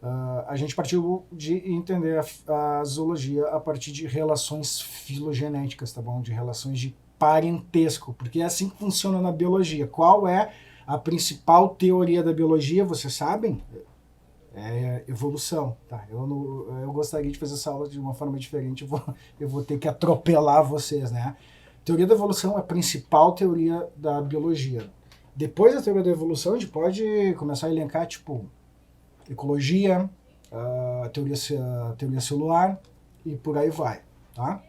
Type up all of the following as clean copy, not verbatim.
A gente partiu de entender a zoologia a partir de relações filogenéticas, tá bom? De relações de parentesco, porque é assim que funciona na biologia. Qual é a principal teoria da biologia, vocês sabem? É evolução, tá? Eu gostaria de fazer essa aula de uma forma diferente, eu vou ter que atropelar vocês, né? Teoria da evolução é a principal teoria da biologia. Depois da teoria da evolução, a gente pode começar a elencar, tipo, ecologia, teoria celular e por aí vai, tá?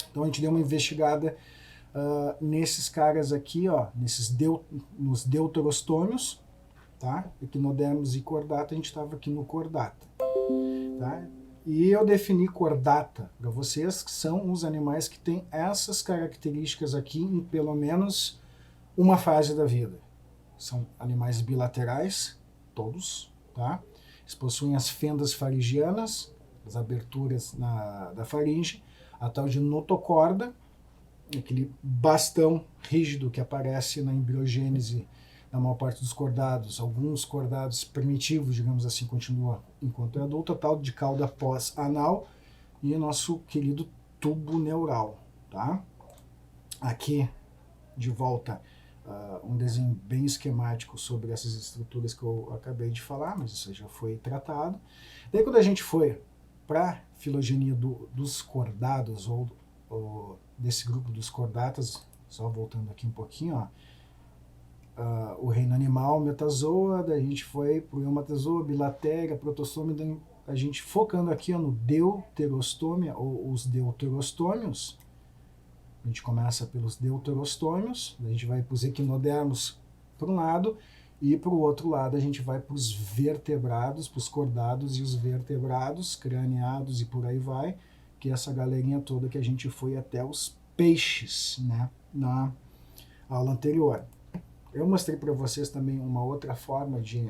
Então a gente deu uma investigada nesses caras aqui, ó, nos deuterostômios, tá? Equinodermos e chordata, a gente estava aqui no chordata, tá? E eu defini chordata para vocês, que são os animais que têm essas características aqui em pelo menos uma fase da vida. São animais bilaterais, todos, tá? Eles possuem as fendas faringianas, as aberturas da faringe, a tal de notocorda, aquele bastão rígido que aparece na embriogênese na maior parte dos cordados. Alguns cordados primitivos, digamos assim, continuam enquanto é adulto, a tal de cauda pós-anal e o nosso querido tubo neural, tá? Aqui, de volta, um desenho bem esquemático sobre essas estruturas que eu acabei de falar, mas isso já foi tratado. Daí quando a gente foi para a filogenia dos cordados, ou desse grupo dos cordatas, só voltando aqui um pouquinho, ó, o reino animal, metazoa, daí a gente foi para o eumatozoa, bilatéria, protostômio, a gente focando aqui ó, no deuterostômia, ou os deuterostômios. A gente começa pelos deuterostômios, a gente vai para os equinodermos para um lado, e para o outro lado a gente vai para os vertebrados, para os cordados e os vertebrados, craneados e por aí vai, que é essa galerinha toda que a gente foi até os peixes, né, na aula anterior. Eu mostrei para vocês também uma outra forma de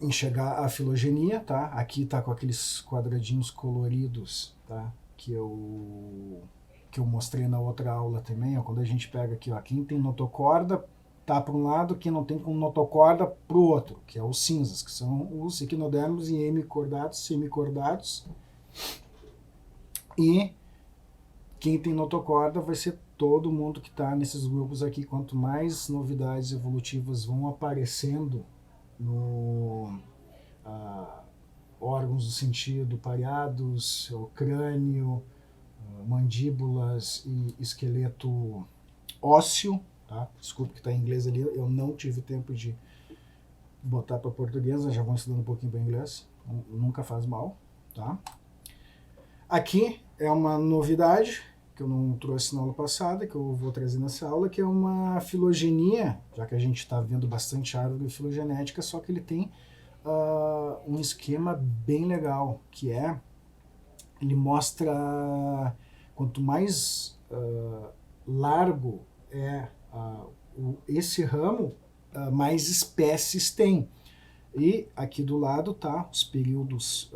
enxergar a filogenia, tá? Aqui tá com aqueles quadradinhos coloridos, tá? Que eu mostrei na outra aula também, ó, quando a gente pega aqui, ó, quem tem notocorda tá para um lado, quem não tem com notocorda para o outro, que é os cinzas, que são os equinodermos e hemicordados, semicordados. E quem tem notocorda vai ser todo mundo que está nesses grupos aqui. Quanto mais novidades evolutivas vão aparecendo no órgãos do sentido, pareados, o crânio, mandíbulas e esqueleto ósseo, tá? Desculpa que está em inglês ali, eu não tive tempo de botar para português, já vão estudando um pouquinho para inglês, nunca faz mal, tá? Aqui é uma novidade que eu não trouxe na aula passada, que eu vou trazer nessa aula, que é uma filogenia, já que a gente está vendo bastante árvore filogenética, só que ele tem um esquema bem legal, que é, ele mostra quanto mais largo é esse ramo, mais espécies tem. E aqui do lado tá os períodos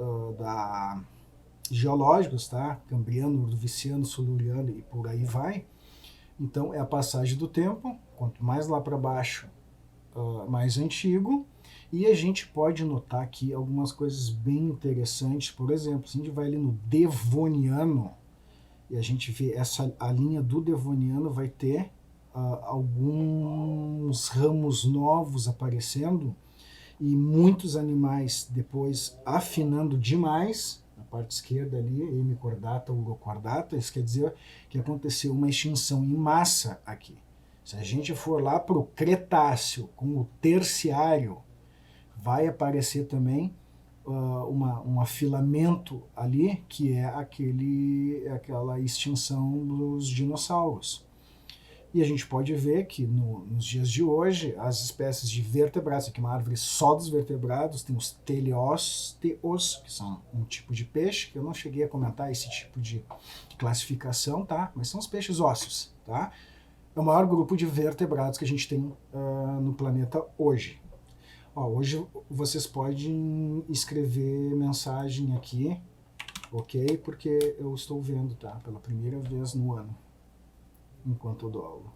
geológicos, tá? Cambriano, Ordoviciano, Siluriano e por aí vai. Então é a passagem do tempo, quanto mais lá para baixo, mais antigo. E a gente pode notar aqui algumas coisas bem interessantes. Por exemplo, se a gente vai ali no Devoniano, e a gente vê a linha do Devoniano, vai ter alguns ramos novos aparecendo, e muitos animais depois afinando demais, na parte esquerda ali, hemicordata, urocordata, isso quer dizer que aconteceu uma extinção em massa aqui. Se a gente for lá para o Cretáceo, com o Terciário, vai aparecer também um afilamento ali, que é aquela extinção dos dinossauros. E a gente pode ver que nos dias de hoje, as espécies de vertebrados, aqui uma árvore só dos vertebrados, tem os teleósteos, que são um tipo de peixe, que eu não cheguei a comentar esse tipo de classificação, tá? Mas são os peixes ósseos, tá? É o maior grupo de vertebrados que a gente tem no planeta hoje. Ó, hoje vocês podem escrever mensagem aqui ok? Porque eu estou vendo, tá? Pela primeira vez no ano, enquanto eu dou aula.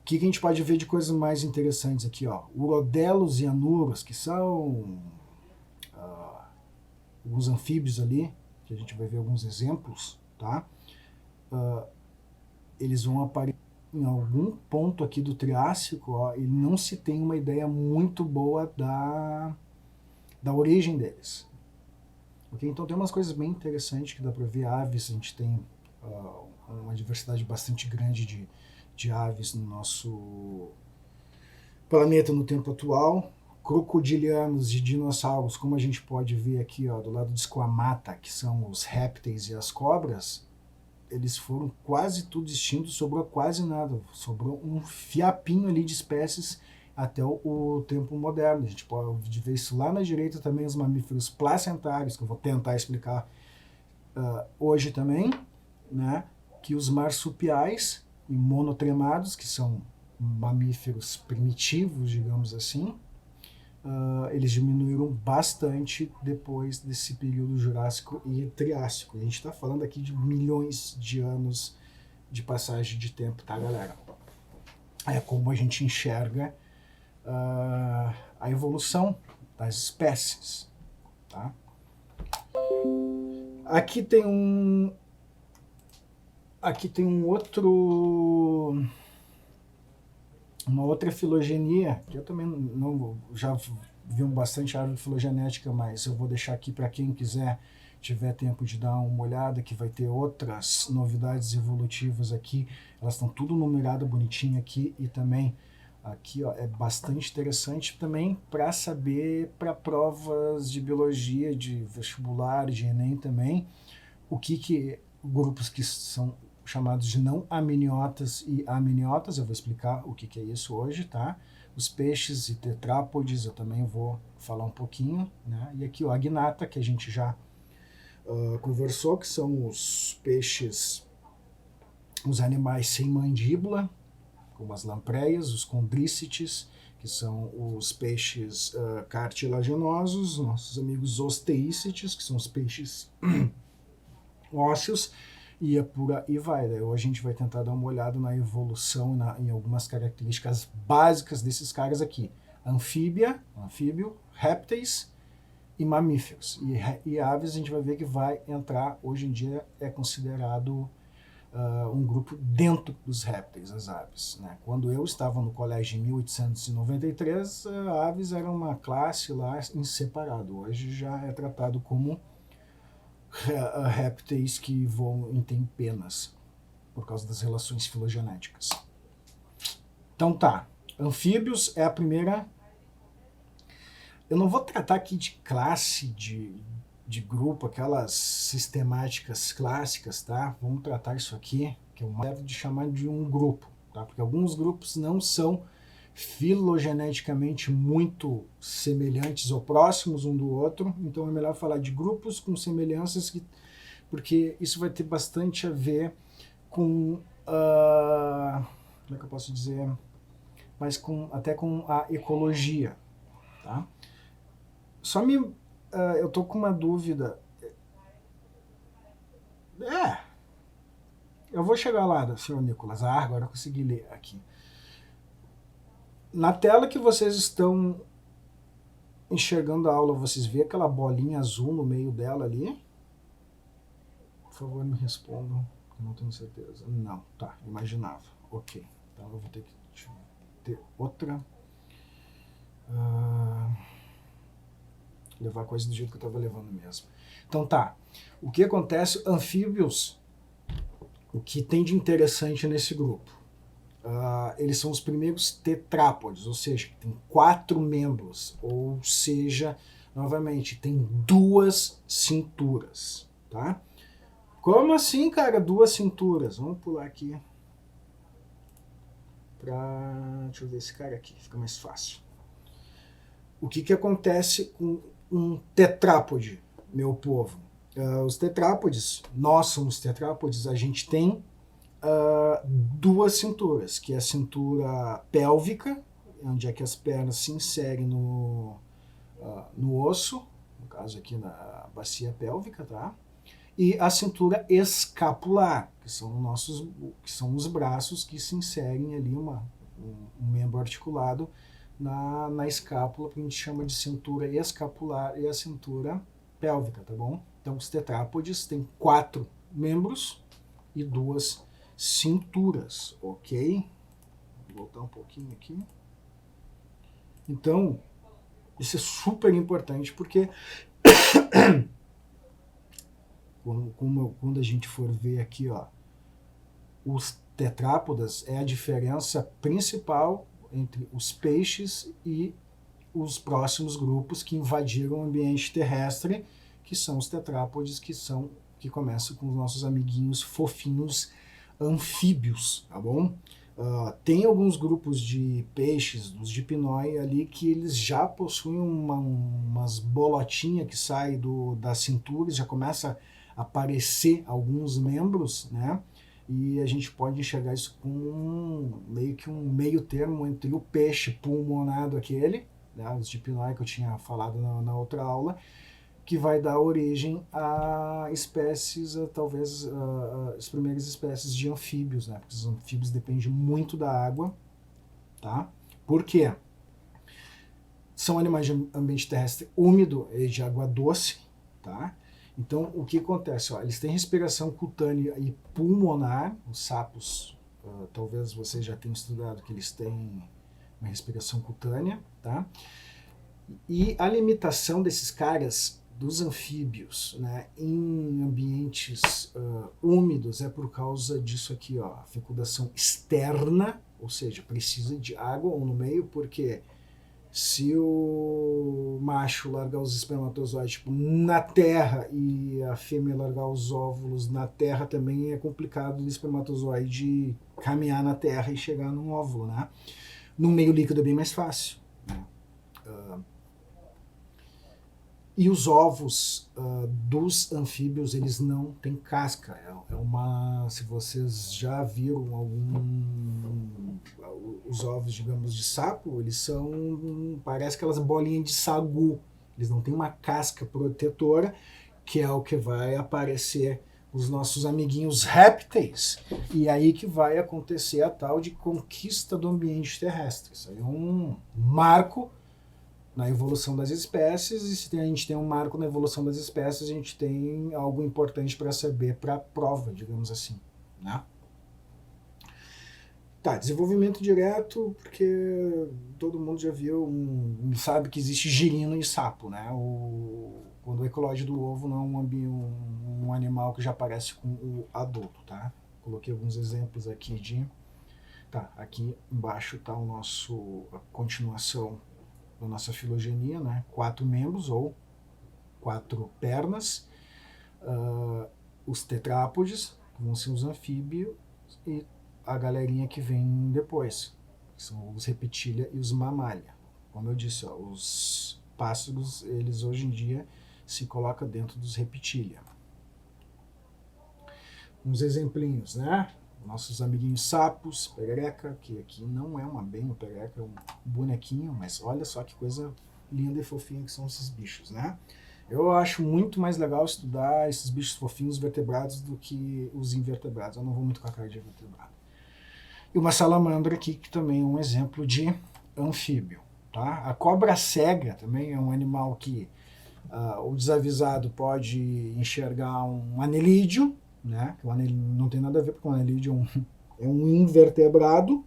O que a gente pode ver de coisas mais interessantes aqui, ó? Urodelos e anuros, que são alguns anfíbios ali, que a gente vai ver alguns exemplos, tá? Eles vão aparecer em algum ponto aqui do Triássico, ó, e não se tem uma ideia muito boa da origem deles. Okay? Então tem umas coisas bem interessantes que dá para ver. Aves, a gente tem uma diversidade bastante grande de aves no nosso planeta no tempo atual. Crocodilianos e dinossauros, como a gente pode ver aqui, ó, do lado de Squamata, que são os répteis e as cobras, eles foram quase tudo extintos, sobrou quase nada, sobrou um fiapinho ali de espécies até o tempo moderno. A gente pode ver isso lá na direita também, os mamíferos placentários, que eu vou tentar explicar hoje também, né? Que os marsupiais e monotremados, que são mamíferos primitivos, digamos assim, eles diminuíram bastante depois desse período Jurássico e Triássico. A gente está falando aqui de milhões de anos de passagem de tempo, tá, galera? É como a gente enxerga a evolução das espécies, tá? Aqui tem um uma outra filogenia, que eu também não já vi bastante árvore filogenética, mas eu vou deixar aqui para quem quiser, tiver tempo de dar uma olhada, que vai ter outras novidades evolutivas aqui. Elas estão tudo numeradas bonitinho aqui, e também aqui, ó, é bastante interessante também para saber, para provas de biologia, de vestibular, de Enem também, o que grupos que são chamados de não aminiotas e aminiotas. Eu vou explicar o que é isso hoje, tá? Os peixes e tetrápodes eu também vou falar um pouquinho, né? E aqui o agnata, que a gente já conversou, que são os peixes, os animais sem mandíbula, como as lampreias, os condrícetes, que são os peixes cartilaginosos, nossos amigos osteícetes, que são os peixes ósseos, e por aí vai. Né? Hoje a gente vai tentar dar uma olhada na evolução, em algumas características básicas desses caras aqui. Anfíbio, répteis e mamíferos. E aves a gente vai ver que vai entrar, hoje em dia é considerado um grupo dentro dos répteis, as aves. Né? Quando eu estava no colégio em 1893, aves era uma classe lá em separado. Hoje já é tratado como répteis que voam e têm penas, por causa das relações filogenéticas. Então tá, anfíbios é a primeira. Eu não vou tratar aqui de classe, de grupo, aquelas sistemáticas clássicas, tá? Vamos tratar isso aqui, que eu devo de chamar de um grupo, tá? Porque alguns grupos não são filogeneticamente muito semelhantes ou próximos um do outro, então é melhor falar de grupos com semelhanças, porque isso vai ter bastante a ver com, como é que eu posso dizer, mas até com a ecologia, tá? Eu tô com uma dúvida. Eu vou chegar lá, senhor Nicolas. Agora eu consegui ler aqui. Na tela que vocês estão enxergando a aula, vocês vê aquela bolinha azul no meio dela ali? Por favor, me respondam, eu não tenho certeza. Não, tá, imaginava. Ok, então eu vou ter que ter outra... levar a coisa do jeito que eu estava levando mesmo. Então tá, o que acontece? Anfíbios, o que tem de interessante nesse grupo? Eles são os primeiros tetrápodes, ou seja, tem 4 membros, ou seja, novamente, tem 2 cinturas, tá? Como assim, cara, 2 cinturas? Vamos pular aqui deixa eu ver esse cara aqui, fica mais fácil. O que acontece com um tetrápode, meu povo? Os tetrápodes, nós somos tetrápodes, a gente tem 2 cinturas, que é a cintura pélvica, onde é que as pernas se inserem no osso, no caso aqui na bacia pélvica, tá? E a cintura escapular, que são os braços que se inserem ali um membro articulado na escápula, que a gente chama de cintura escapular e a cintura pélvica, tá bom? Então os tetrápodes têm 4 membros e 2 cinturas, ok? Vou voltar um pouquinho aqui. Então, isso é super importante porque quando a gente for ver aqui, ó, os tetrápodas é a diferença principal entre os peixes e os próximos grupos que invadiram o ambiente terrestre, que são os tetrápodes, que começam com os nossos amiguinhos fofinhos anfíbios, tá bom? Tem alguns grupos de peixes, dos dipnoi ali, que eles já possuem umas bolotinhas que saem da cintura, já começa a aparecer alguns membros, né? E a gente pode enxergar isso como meio que um meio termo entre o peixe pulmonado aquele, né, os dipnoi que eu tinha falado na outra aula, que vai dar origem a espécies, talvez as primeiras espécies de anfíbios, né? Porque os anfíbios dependem muito da água, tá? Por quê? São animais de ambiente terrestre úmido e de água doce, tá? Então, o que acontece? Ó, eles têm respiração cutânea e pulmonar, os sapos, talvez vocês já tenham estudado que eles têm uma respiração cutânea, tá? E a limitação desses caras, dos anfíbios, né, em ambientes úmidos é por causa disso aqui, ó, a fecundação externa, ou seja, precisa de água ou no meio, porque se o macho largar os espermatozoides tipo, na terra e a fêmea largar os óvulos na terra, também é complicado o espermatozoide caminhar na terra e chegar num óvulo, né? No meio líquido é bem mais fácil, né? E os ovos dos anfíbios, eles não têm casca. Se vocês já viram os ovos, digamos, de sapo, eles parece aquelas bolinhas de sagu. Eles não têm uma casca protetora, que é o que vai aparecer os nossos amiguinhos répteis. E aí que vai acontecer a tal de conquista do ambiente terrestre. Isso aí é um marco na evolução das espécies, e se a gente tem um marco na evolução das espécies, a gente tem algo importante para saber para a prova, digamos assim, né? Tá, desenvolvimento direto, porque todo mundo já viu, sabe que existe girino e sapo, né? Quando o eclode do ovo não é um animal que já aparece com o adulto, tá? Coloquei alguns exemplos aqui de... Tá, aqui embaixo tá a continuação da nossa filogenia, né? 4 membros ou 4 pernas, os tetrápodes, que vão ser os anfíbios, e a galerinha que vem depois, que são os reptília e os mamália. Como eu disse, ó, os pássaros, eles hoje em dia se colocam dentro dos reptília. Uns exemplinhos, né? Nossos amiguinhos sapos, perereca, que aqui não é bem uma perereca, é um bonequinho, mas olha só que coisa linda e fofinha que são esses bichos, né? Eu acho muito mais legal estudar esses bichos fofinhos vertebrados do que os invertebrados. Eu não vou muito com a cara de vertebrado. E uma salamandra aqui, que também é um exemplo de anfíbio, tá? A cobra cega também é um animal que o desavisado pode enxergar um anelídeo, né? Que não tem nada a ver com o anelídeo, é um invertebrado,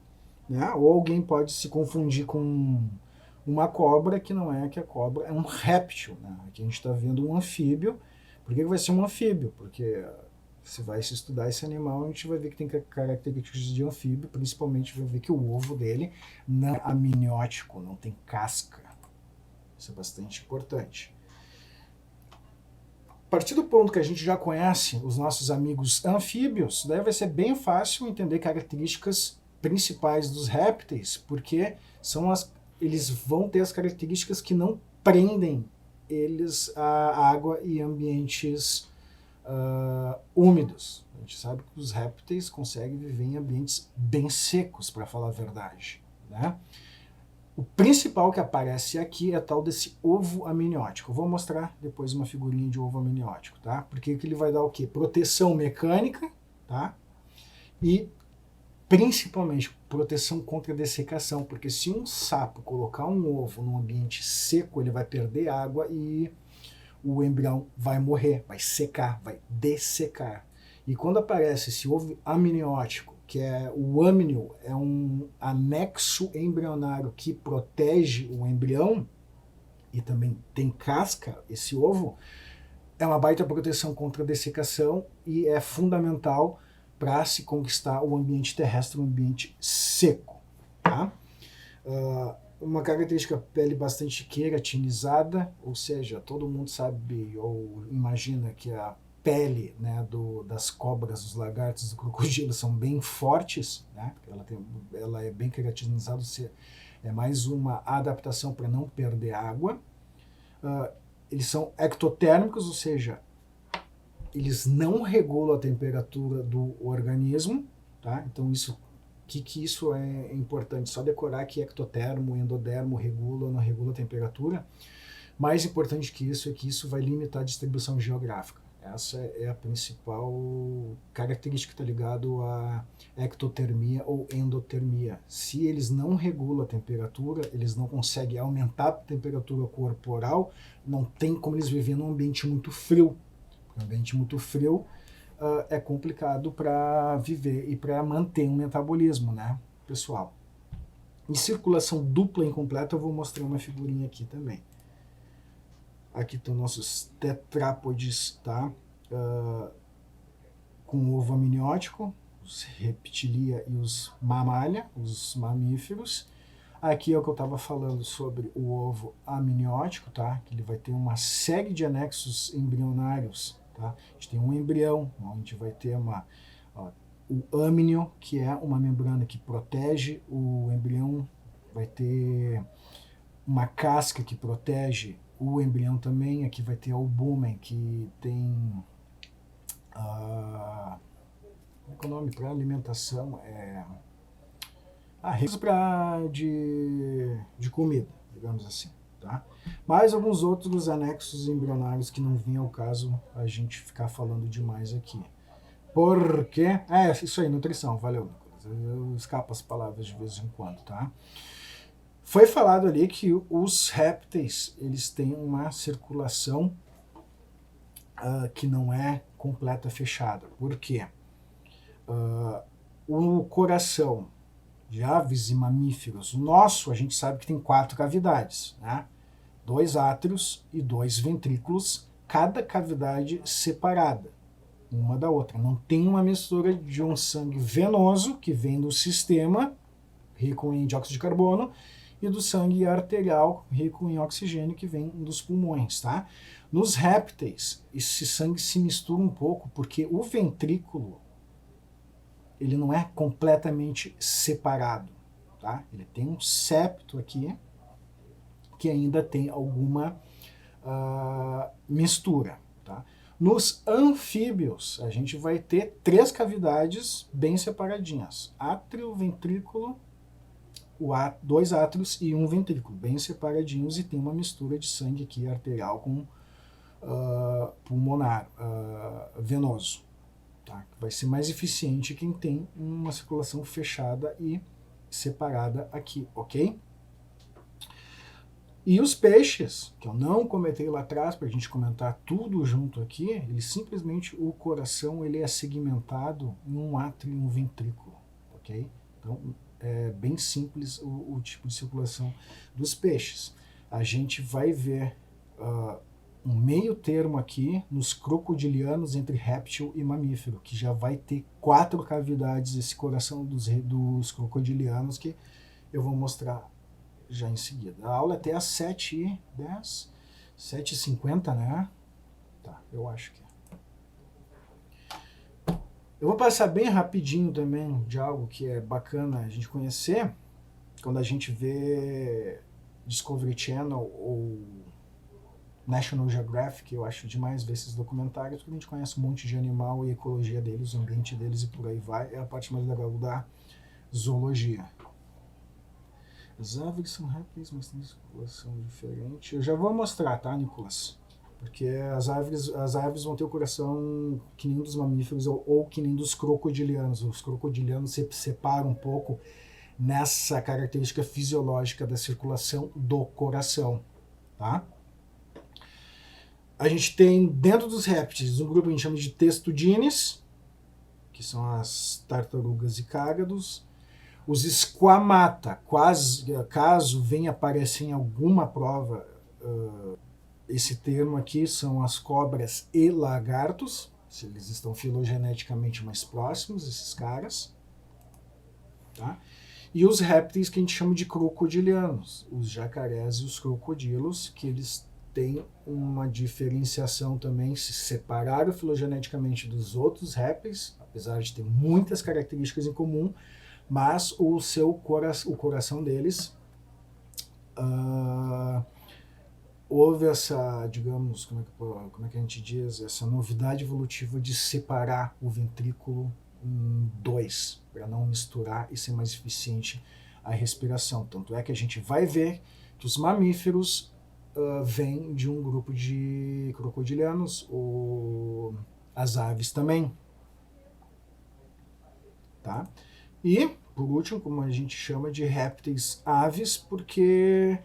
né? Ou alguém pode se confundir com uma cobra, que não é, que a cobra é um réptil, né? Aqui a gente está vendo um anfíbio. Por que vai ser um anfíbio? Porque se vai se estudar esse animal, a gente vai ver que tem características de anfíbio, principalmente vai ver que o ovo dele não é amniótico, não tem casca. Isso é bastante importante. A partir do ponto que a gente já conhece os nossos amigos anfíbios, daí vai ser bem fácil entender características principais dos répteis, porque eles vão ter as características que não prendem eles à água e ambientes úmidos. A gente sabe que os répteis conseguem viver em ambientes bem secos, para falar a verdade, né? O principal que aparece aqui é tal desse ovo amniótico. Eu vou mostrar depois uma figurinha de ovo amniótico, tá? Porque ele vai dar o quê? Proteção mecânica, tá? E principalmente proteção contra dessecação, porque se um sapo colocar um ovo num ambiente seco, ele vai perder água e o embrião vai morrer, vai secar, vai dessecar. E quando aparece esse ovo amniótico, que é o amnio, é um anexo embrionário que protege o embrião, e também tem casca, esse ovo, é uma baita proteção contra a dessecação e é fundamental para se conquistar o ambiente terrestre, um ambiente seco. Tá? Uma característica pele bastante queratinizada, ou seja, todo mundo sabe ou imagina que a pele, né, das cobras, dos lagartos, do crocodilo são bem fortes, né? Ela é bem queratinizada, é mais uma adaptação para não perder água. Eles são ectotérmicos, ou seja, eles não regulam a temperatura do organismo, tá? Então que isso é importante? Só decorar que ectotermo, endodermo regula ou não regula a temperatura. Mais importante que isso é que isso vai limitar a distribuição geográfica. Essa é a principal característica que está ligado à ectotermia ou endotermia. Se eles não regulam a temperatura, eles não conseguem aumentar a temperatura corporal, não tem como eles viverem num ambiente muito frio. Um ambiente muito frio é complicado para viver e para manter um metabolismo, né, pessoal? Em circulação dupla incompleta, eu vou mostrar uma figurinha aqui também. Aqui estão nossos tetrápodes, tá? Com ovo amniótico, os reptilia e os mamália, os mamíferos. Aqui é o que eu estava falando sobre o ovo amniótico, tá? Que ele vai ter uma série de anexos embrionários. Tá? A gente tem um embrião, onde vai ter o amnio, que é uma membrana que protege o embrião, vai ter uma casca que protege o embrião também, aqui vai ter a albumen, que tem como é o nome para alimentação? Recursos de comida, digamos assim. Tá? Mais alguns outros anexos embrionários que não vinha ao caso a gente ficar falando demais aqui. Porque... isso aí, nutrição, valeu, Nicolas. Eu escapo as palavras de vez em quando, tá? Foi falado ali que os répteis, eles têm uma circulação que não é completa, fechada. Por quê? O coração de aves e mamíferos, o nosso, a gente sabe que tem 4 cavidades, né? 2 átrios e 2 ventrículos, cada cavidade separada, uma da outra. Não tem uma mistura de um sangue venoso, que vem do sistema, rico em dióxido de carbono, e do sangue arterial, rico em oxigênio, que vem dos pulmões, tá? Nos répteis, esse sangue se mistura um pouco, porque o ventrículo, ele não é completamente separado, tá? Ele tem um septo aqui, que ainda tem alguma mistura, tá? Nos anfíbios, a gente vai ter 3 cavidades bem separadinhas. Átrio, ventrículo, 2 átrios e 1 ventrículo, bem separadinhos, e tem uma mistura de sangue aqui arterial com pulmonar, venoso. Tá? Vai ser mais eficiente quem tem uma circulação fechada e separada aqui, ok? E os peixes, que eu não comentei lá atrás para a gente comentar tudo junto aqui, ele simplesmente, o coração, ele é segmentado em um átrio e um ventrículo, ok? Então é bem simples o tipo de circulação dos peixes. A gente vai ver um meio termo aqui nos crocodilianos entre réptil e mamífero, que já vai ter 4 cavidades esse coração dos crocodilianos, que eu vou mostrar já em seguida. A aula é até às 7h10, 7h50, né? Tá, eu acho que é. Eu vou passar bem rapidinho também de algo que é bacana a gente conhecer, quando a gente vê Discovery Channel ou National Geographic. Eu acho demais ver esses documentários, porque a gente conhece um monte de animal e a ecologia deles, o ambiente deles e por aí vai. É a parte mais legal da zoologia. As aves são répteis, mas têm circulação diferente. Eu já vou mostrar, tá, Nicolas? Porque as aves vão ter o coração que nem dos mamíferos ou que nem dos crocodilianos. Os crocodilianos se separam um pouco nessa característica fisiológica da circulação do coração, tá? A gente tem dentro dos répteis um grupo que a gente chama de testudines, que são as tartarugas e cágados. Os squamata, caso venha aparecer em alguma prova esse termo aqui, são as cobras e lagartos, se eles estão filogeneticamente mais próximos, esses caras. Tá? E os répteis que a gente chama de crocodilianos, os jacarés e os crocodilos, que eles têm uma diferenciação também, se separaram filogeneticamente dos outros répteis, apesar de ter muitas características em comum, mas o coração deles houve essa, digamos, como é que a gente diz, essa novidade evolutiva de separar o ventrículo em dois, para não misturar e ser mais eficiente a respiração. Tanto é que a gente vai ver que os mamíferos vêm de um grupo de crocodilianos, ou as aves também. Tá? E, por último, como a gente chama de répteis aves, porque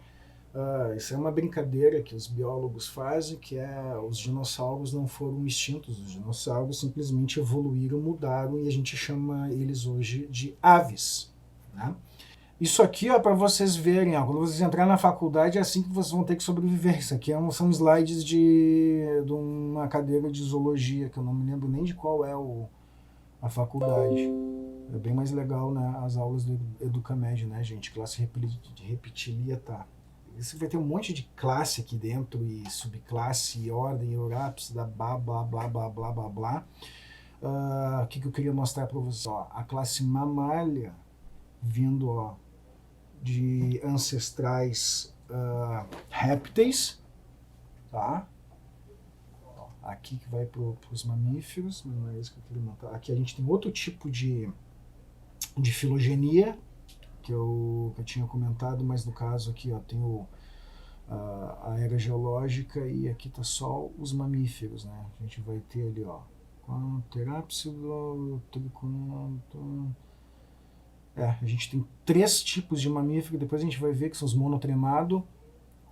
isso é uma brincadeira que os biólogos fazem, que é os dinossauros não foram extintos, os dinossauros simplesmente evoluíram, mudaram, e a gente chama eles hoje de aves. Né? Isso aqui, para vocês verem, quando vocês entrarem na faculdade, é assim que vocês vão ter que sobreviver. Isso aqui são slides de uma cadeira de zoologia, que eu não me lembro nem de qual é a faculdade. É bem mais legal, né, as aulas do Educamed, né, gente? Classe reptilia, tá. Você vai ter um monte de classe aqui dentro, e subclasse, e ordem, e horápsis, blá, blá, blá, blá, blá, blá, blá. O que eu queria mostrar para vocês? A classe mamália, vindo de ancestrais répteis, tá? Aqui que vai para os mamíferos, não é isso que eu queria montar. Aqui a gente tem outro tipo de filogenia, que eu tinha comentado, mas no caso aqui tem a era geológica, e aqui tá só os mamíferos, né? A gente vai ter ali, Terápsido, a gente tem 3 tipos de mamífero, depois a gente vai ver que são os monotremados,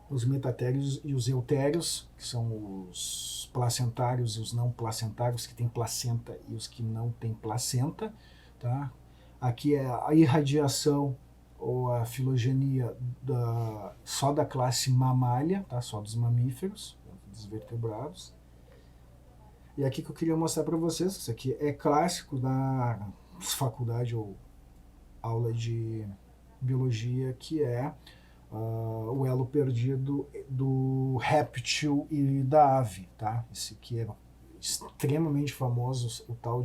os metatérios e os eutérios, que são os placentários e os não placentários, que têm placenta e os que não têm placenta. Tá? Aqui é a irradiação ou a filogenia só da classe mamália, tá? Só dos mamíferos, dos vertebrados. E aqui que eu queria mostrar para vocês, isso aqui é clássico da faculdade ou aula de biologia, que é o elo perdido do réptil e da ave. Tá? Esse aqui é extremamente famoso, o tal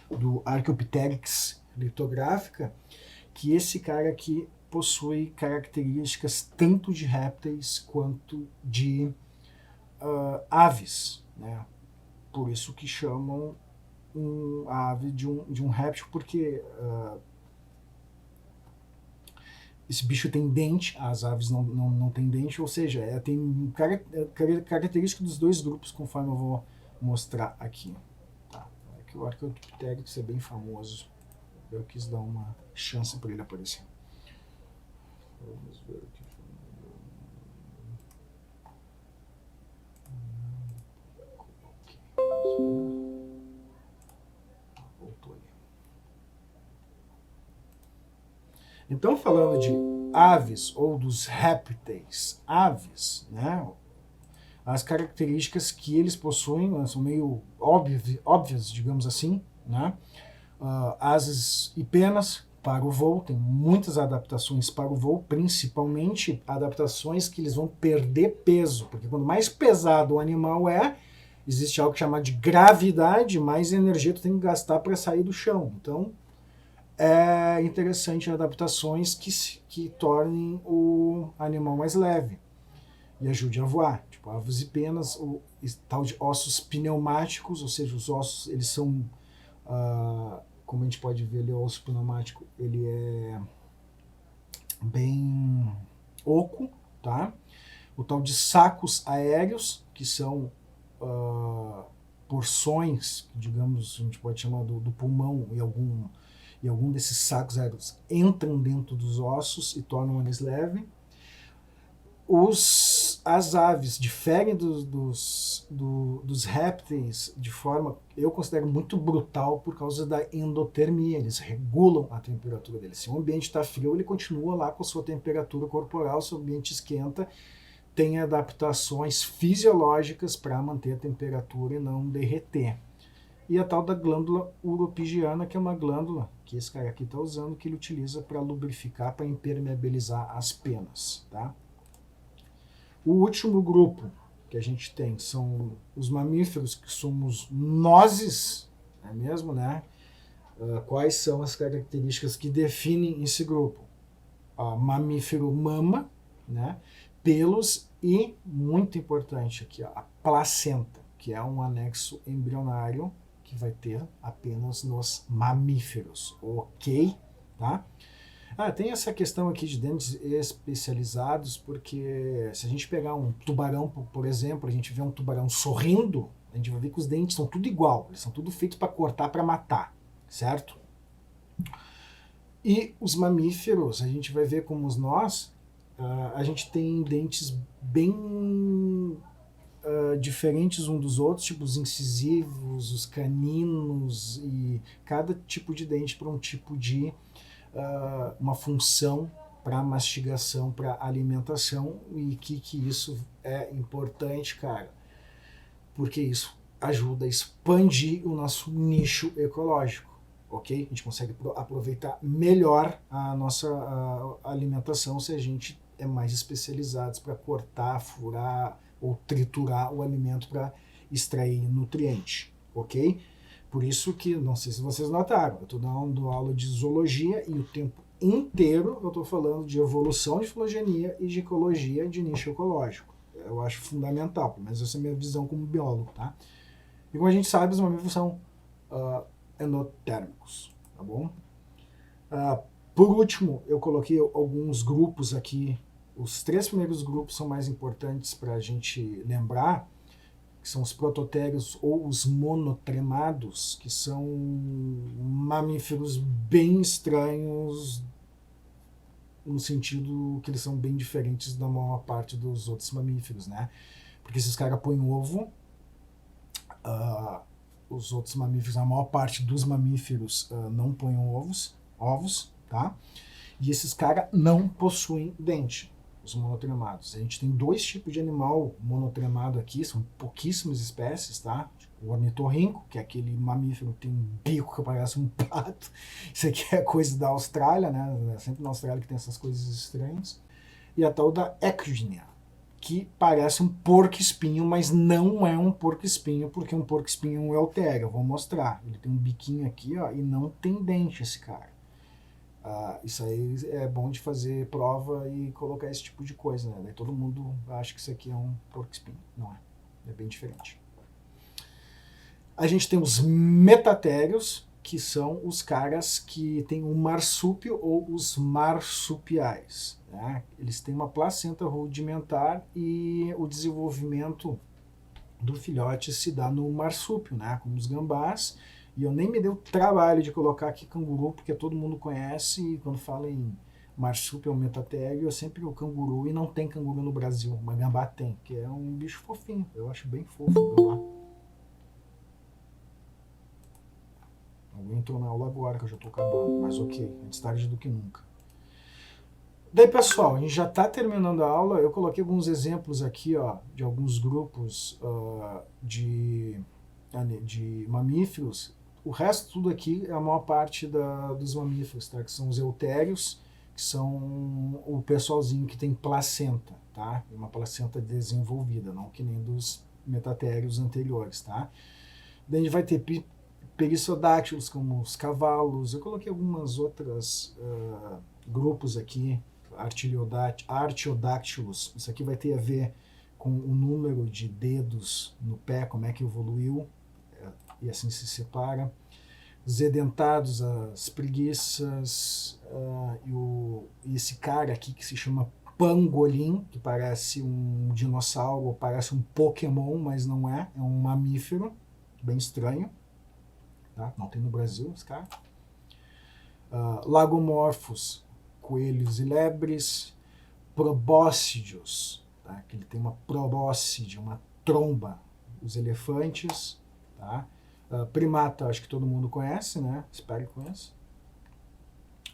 do Archaeopteryx litográfica, que esse cara aqui possui características tanto de répteis quanto de aves, né? Por isso que chamam a ave de um réptil, porque esse bicho tem dente, as aves não têm dente, ou seja, tem característica dos dois grupos, conforme eu vou mostrar aqui. Tá? É que o Archaeopteryx é bem famoso, eu quis dar uma chance para ele aparecer. Vamos ver aqui. Voltou ali. Então, falando de aves ou dos répteis aves, né? As características que eles possuem são meio óbvias, digamos assim, né? Asas e penas para o voo, tem muitas adaptações para o voo, principalmente adaptações que eles vão perder peso, porque quanto mais pesado o animal existe algo chamado de gravidade, mais energia tu tem que gastar para sair do chão. Então, é interessante adaptações que tornem o animal mais leve e ajude a voar. Tipo, aves e penas, o tal de ossos pneumáticos, ou seja, os ossos, eles são, como a gente pode ver ali, o osso pneumático, ele é bem oco, tá? O tal de sacos aéreos, que são porções, digamos, a gente pode chamar do pulmão, e algum desses sacos aéreos entram dentro dos ossos e tornam eles leves. As aves diferem dos répteis de forma, eu considero muito brutal por causa da endotermia. Eles regulam a temperatura deles. Se o ambiente está frio, ele continua lá com a sua temperatura corporal. Se o ambiente esquenta, tem adaptações fisiológicas para manter a temperatura e não derreter. E a tal da glândula uropigiana, que é uma glândula que esse cara aqui está usando, que ele utiliza para lubrificar, para impermeabilizar as penas, tá? O último grupo que a gente tem são os mamíferos, que somos nozes, não é mesmo, né? Quais são as características que definem esse grupo? Mamífero mama, né? Pelos e, muito importante aqui, a placenta, que é um anexo embrionário que vai ter apenas nos mamíferos, ok? Tá? Tem essa questão aqui de dentes especializados, porque se a gente pegar um tubarão, por exemplo, a gente vê um tubarão sorrindo, a gente vai ver que os dentes são tudo igual, eles são tudo feitos para cortar, para matar, certo? E os mamíferos, a gente vai ver como nós, a gente tem dentes bem diferentes um dos outros, tipo os incisivos, os caninos, e cada tipo de dente para um tipo de uma função para mastigação, para alimentação. E que isso é importante, cara, porque isso ajuda a expandir o nosso nicho ecológico, ok? A gente consegue aproveitar melhor a nossa alimentação se a gente é mais especializados para cortar, furar ou triturar o alimento para extrair nutriente, ok? Por isso que, não sei se vocês notaram, eu estou dando aula de zoologia e o tempo inteiro eu estou falando de evolução de filogenia e de ecologia de nicho ecológico. Eu acho fundamental, mas essa é a minha visão como biólogo, tá? E como a gente sabe, os mamíferos são endotérmicos, tá bom? Por último, eu coloquei alguns grupos aqui. Os 3 primeiros grupos são mais importantes para a gente lembrar, que são os prototérios ou os monotremados, que são mamíferos bem estranhos, no sentido que eles são bem diferentes da maior parte dos outros mamíferos, né? Porque esses caras põem ovo, os outros mamíferos, a maior parte dos mamíferos não põem ovos, tá? E esses caras não possuem dente, os monotremados. A gente tem 2 tipos de animal monotremado aqui, são pouquíssimas espécies, tá? O ornitorrinco, que é aquele mamífero que tem um bico que parece um pato. Isso aqui é coisa da Austrália, né? É sempre na Austrália que tem essas coisas estranhas. E a tal da Echidna, que parece um porco-espinho, mas não é um porco-espinho, porque um porco-espinho é um eutério. Eu vou mostrar. Ele tem um biquinho aqui, ó, e não tem dente esse cara. Isso aí é bom de fazer prova e colocar esse tipo de coisa, né? Daí todo mundo acha que isso aqui é um porco-espinho. Não é. É bem diferente. A gente tem os metatérios, que são os caras que têm o marsúpio ou os marsupiais, né? Eles têm uma placenta rudimentar e o desenvolvimento do filhote se dá no marsúpio, né? Como os gambás. E eu nem me dei o trabalho de colocar aqui canguru, porque todo mundo conhece, e quando fala em marsúpio ou metatério, eu sempre o canguru, e não tem canguru no Brasil, mas gambá tem, que é um bicho fofinho, eu acho bem fofo o gambá. Alguém entrou na aula agora, que eu já estou acabando, mas ok, antes tarde do que nunca. Daí, pessoal, a gente já está terminando a aula. Eu coloquei alguns exemplos aqui, ó, de alguns grupos de mamíferos. O resto tudo aqui é a maior parte dos mamíferos, tá? Que são os eutérios, que são o pessoalzinho que tem placenta, tá? Uma placenta desenvolvida, não que nem dos metatérios anteriores, tá? Daí a gente vai ter perissodáctilos, como os cavalos. Eu coloquei algumas outras grupos aqui, artiodáctilos. Isso aqui vai ter a ver com o número de dedos no pé, como é que evoluiu, e assim se separa. os edentados, as preguiças, e esse cara aqui que se chama pangolim, que parece um dinossauro, parece um Pokémon, mas não é, é um mamífero, bem estranho, tá? Não tem no Brasil esse cara. Lagomorphos, coelhos e lebres. Probóscideos, tá? Que ele tem uma probóscide, uma tromba, os elefantes, tá? Primata, acho que todo mundo conhece, né? Espero que conheça.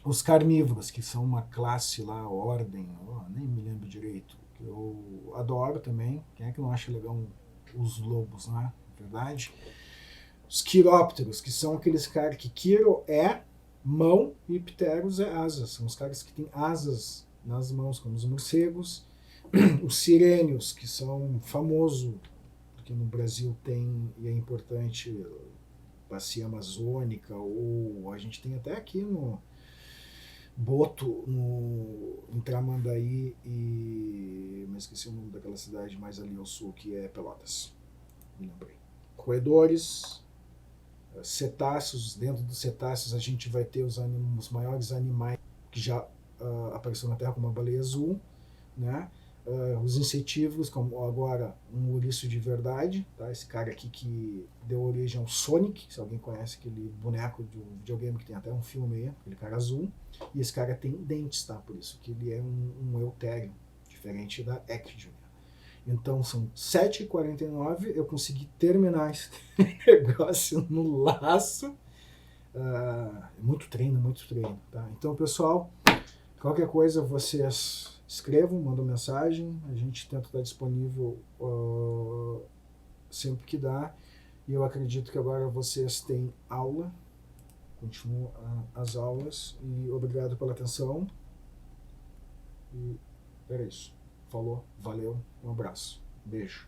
Os carnívoros, que são uma classe lá, ordem, nem me lembro direito, que eu adoro também. Quem é que não acha legal os lobos, né? Verdade. Os quirópteros, que são aqueles caras que quiro é mão e pteros é asas. São os caras que têm asas nas mãos, como os morcegos. Os sirênios, que são famosos, porque no Brasil tem, e é importante, bacia amazônica, ou a gente tem até aqui no Boto, em Tramandaí, mas esqueci o nome daquela cidade mais ali ao sul, que é Pelotas. Me lembrei. Roedores, cetáceos. Dentro dos cetáceos a gente vai ter os maiores animais que já apareceram na Terra, como a baleia azul, né? Os insetívoros, como agora um ouriço de verdade, tá? Esse cara aqui que deu origem ao Sonic, se alguém conhece aquele boneco de um videogame que tem até um filme aí, aquele cara azul. E esse cara tem dentes, tá? Por isso que ele é um eutério, diferente da Ecdyna. Então são 7h49, eu consegui terminar esse negócio no laço. Muito treino, tá? Então, pessoal, qualquer coisa vocês escrevam, mandam mensagem, a gente tenta estar disponível sempre que dá. E eu acredito que agora vocês têm aula, continuam as aulas, e obrigado pela atenção. E era isso. Falou, valeu, um abraço, beijo.